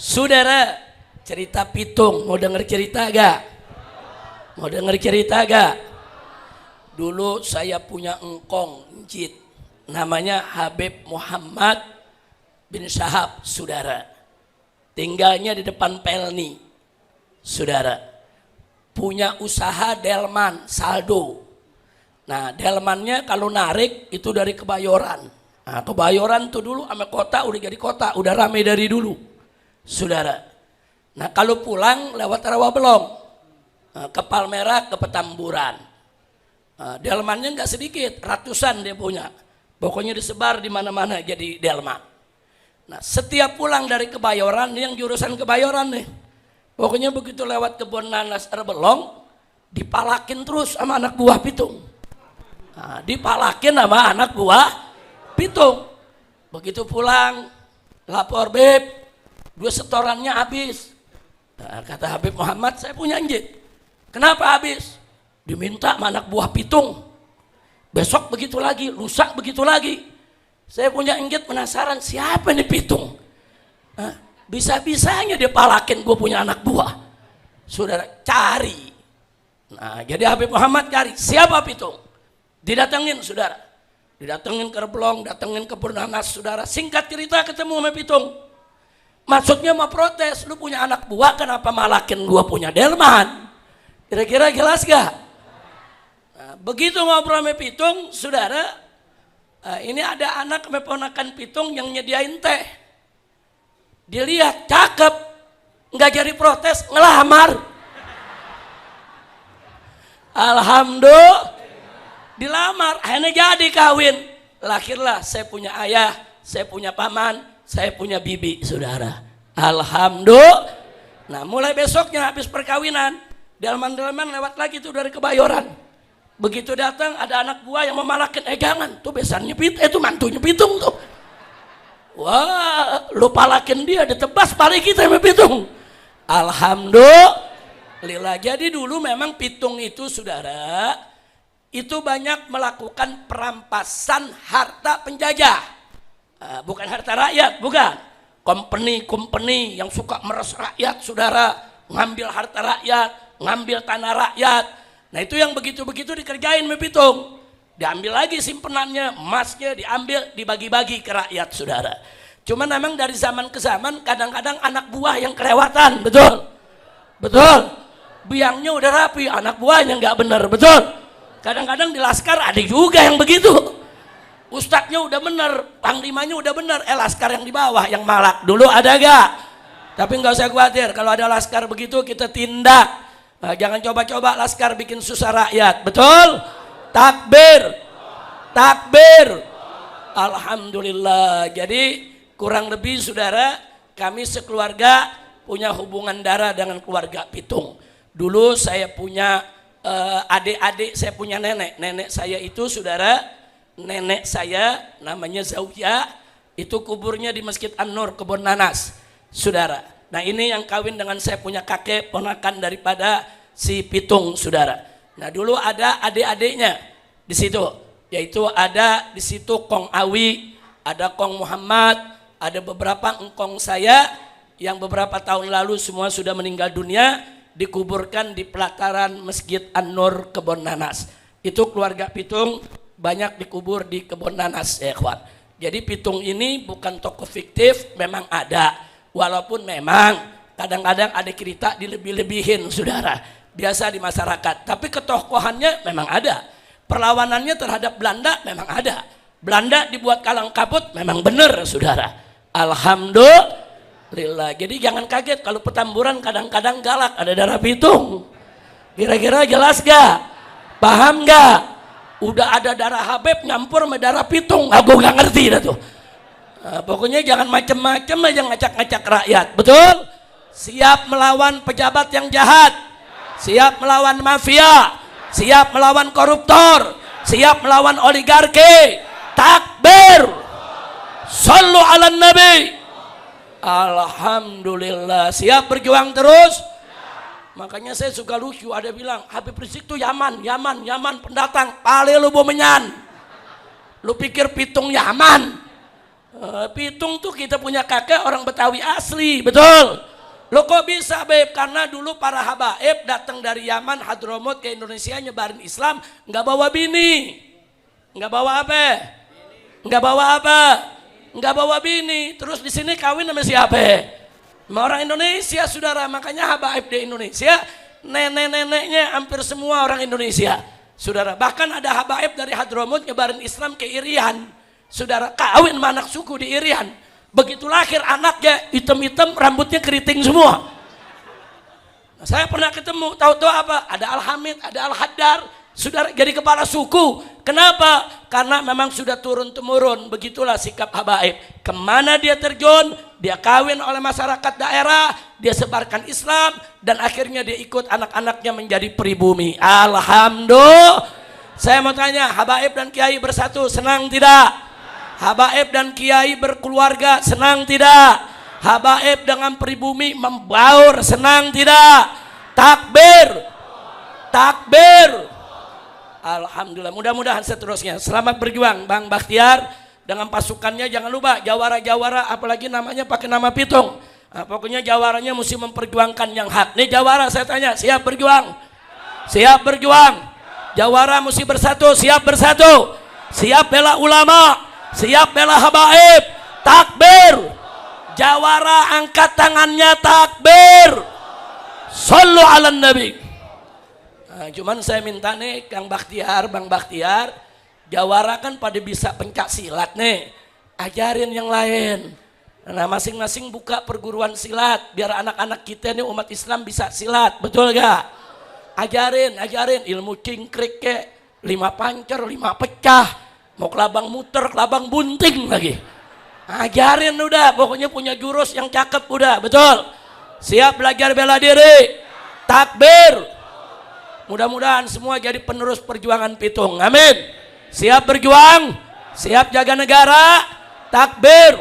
Saudara, cerita pitung, mau denger cerita gak? Mau denger cerita gak? Dulu saya punya engkong, njit, namanya Habib Muhammad bin Syahab, saudara. Tinggalnya di depan Pelni, saudara. Punya usaha delman, saldo. Nah, delmannya kalau narik itu dari Kebayoran. Nah, Kebayoran tuh dulu sama kota udah jadi kota, udah rame dari dulu, saudara. Nah, kalau pulang lewat Rawabelong, ke Palmerah, ke Petamburan. Delmannya nggak sedikit, ratusan dia punya. Pokoknya disebar di mana-mana jadi delman. Nah, setiap pulang dari Kebayoran, yang jurusan Kebayoran nih, pokoknya begitu lewat kebun nanas Rawabelong, dipalakin terus sama anak buah pitung. Nah, dipalakin sama anak buah pitung. Begitu pulang, lapor, Beb, 2 setorannya habis. Nah, kata Habib Muhammad, saya punya njit. Kenapa habis? Diminta sama anak buah pitung. Besok begitu lagi, lusa begitu lagi. Saya punya njit, penasaran siapa nih pitung. Nah, bisa-bisanya dia palakin gue punya anak buah. Saudara, cari. Nah, jadi Habib Muhammad cari, siapa pitung? Didatengin, saudara. Didatengin ke Rawabelong, datengin ke Nanas, saudara. Singkat cerita ketemu sama pitung. Maksudnya mau protes, lu punya anak buah kenapa malakin gua punya delman? Kira-kira jelas gak? Nah, begitu ngobrol sama pitung, saudara, ini ada anak keponakan pitung yang nyediain teh. Dilihat, cakep, nggak jadi protes, ngelamar. Alhamdulillah, dilamar, akhirnya jadi kawin. Lahirlah, saya punya ayah, saya punya paman, saya punya bibi, saudara. Alhamdulillah. Nah, mulai besoknya habis perkawinan, delman-delman lewat lagi tuh dari Kebayoran. Begitu datang ada anak buah yang memalakin, jangan, tuh besannya itu mantunya pitung tuh. Wah, lu palakin dia, ditebas balik kita sama pitung. Alhamdulillah. Jadi dulu memang pitung itu, saudara, itu banyak melakukan perampasan harta penjajah. Bukan harta rakyat, bukan. Company yang suka meres rakyat, saudara, ngambil harta rakyat, ngambil tanah rakyat. Nah, itu yang begitu-begitu dikerjain sama pitung. Diambil lagi simpenannya, emasnya diambil, dibagi-bagi ke rakyat, saudara. Cuman memang dari zaman ke zaman kadang-kadang anak buah yang kelewatan, betul? Betul? Biangnya udah rapi, anak buahnya nggak bener, betul? Kadang-kadang di laskar ada juga yang begitu. Ustadznya udah bener, panglimanya udah bener, laskar yang di bawah yang malak. Dulu ada gak? Tapi nggak usah khawatir, kalau ada laskar begitu kita tindak. Nah, jangan coba-coba laskar bikin susah rakyat, betul? Takbir, takbir. Alhamdulillah. Jadi kurang lebih, saudara, kami sekeluarga punya hubungan darah dengan keluarga pitung. Dulu saya punya adik-adik, saya punya nenek saya itu, saudara, nenek saya namanya Zaujah, itu kuburnya di Masjid An-Nur, Kebun Nanas, saudara. Nah, ini yang kawin dengan saya punya kakek, ponakan daripada si pitung, saudara. Nah, dulu ada adik-adiknya di situ, yaitu ada di situ Kong Awi, ada Kong Muhammad, ada beberapa engkong saya yang beberapa tahun lalu semua sudah meninggal dunia, dikuburkan di pelataran Masjid An-Nur, Kebun Nanas. Itu keluarga pitung banyak dikubur di Kebun Nanas, ya kawan. Jadi pitung ini bukan tokoh fiktif, memang ada. Walaupun memang kadang-kadang ada cerita dilebih-lebihin, saudara, biasa di masyarakat. Tapi ketokohannya memang ada. Perlawanannya terhadap Belanda memang ada. Belanda dibuat kalang kabut memang benar, saudara. Alhamdulillah. Jadi jangan kaget kalau Petamburan kadang-kadang galak, ada darah pitung. Kira-kira jelas gak? Paham gak? Udah ada darah Habib nyampur sama darah pitung, aku gak ngerti dah tuh. Nah, pokoknya jangan macem-macem aja ngacak-ngacak rakyat, betul? Siap melawan pejabat yang jahat, siap melawan mafia, siap melawan koruptor, siap melawan oligarki. Takbir, sallu ala nabi. Alhamdulillah. Siap berjuang terus. Makanya saya suka lucu, ada bilang Habib Rizik tuh Yaman pendatang, pale lu bomenyan. Lu pikir pitung Yaman? Pitung tuh kita punya kakek orang Betawi asli, betul. Lo kok bisa Beb? Karena dulu para habaib datang dari Yaman, Hadramut ke Indonesia nyebarin Islam, nggak bawa bini, nggak bawa apa, nggak bawa apa, nggak bawa bini. Terus di sini kawin sama siapa? Sama orang Indonesia, saudara. Makanya habaib di Indonesia, nenek-neneknya hampir semua orang Indonesia, saudara. Bahkan ada habaib dari Hadramut nyebarin Islam ke Irian. Saudara, kawin sama anak suku di Irian. Begitu lahir anaknya hitam-hitam, rambutnya keriting semua. Nah, saya pernah ketemu, tahu-tahu apa? Ada Al-Hamid, ada Al-Haddar. Saudara jadi kepala suku. Kenapa? Karena memang sudah turun-temurun. Begitulah sikap habaib. Kemana dia terjun, dia kawin oleh masyarakat daerah, dia sebarkan Islam, dan akhirnya dia ikut anak-anaknya menjadi pribumi. Alhamdulillah. Saya mau tanya, habaib dan kiai bersatu, senang tidak? Habaib dan kiai berkeluarga, senang tidak? Habaib dengan pribumi membaur, senang tidak? Takbir, takbir. Alhamdulillah, mudah-mudahan seterusnya. Selamat berjuang Bang Bakhtiar dengan pasukannya. Jangan lupa jawara-jawara, apalagi namanya pakai nama Pitung. Nah, pokoknya jawaranya mesti memperjuangkan yang hak. Nih jawara saya tanya, siap berjuang? Siap berjuang? Jawara mesti bersatu, siap bersatu? Siap bela ulama? Siap bela habaib? Takbir. Jawara angkat tangannya, takbir. Sallu ala nabi. Nah, cuman saya minta nih Kang Bakhtiar, Bang Bakhtiar, jawara kan pada bisa pencak silat nih, ajarin yang lain. Nah, masing-masing buka perguruan silat biar anak-anak kita nih umat Islam bisa silat, betul gak? Ajarin ilmu cingkrik ke, 5 pancer, 5 pecah, mau kelabang muter, kelabang bunting lagi. Ajarin udah, pokoknya punya jurus yang cakep udah, betul. Siap belajar bela diri, takbir. Mudah-mudahan semua jadi penerus perjuangan Pitung, amin. Siap berjuang, siap jaga negara, takbir.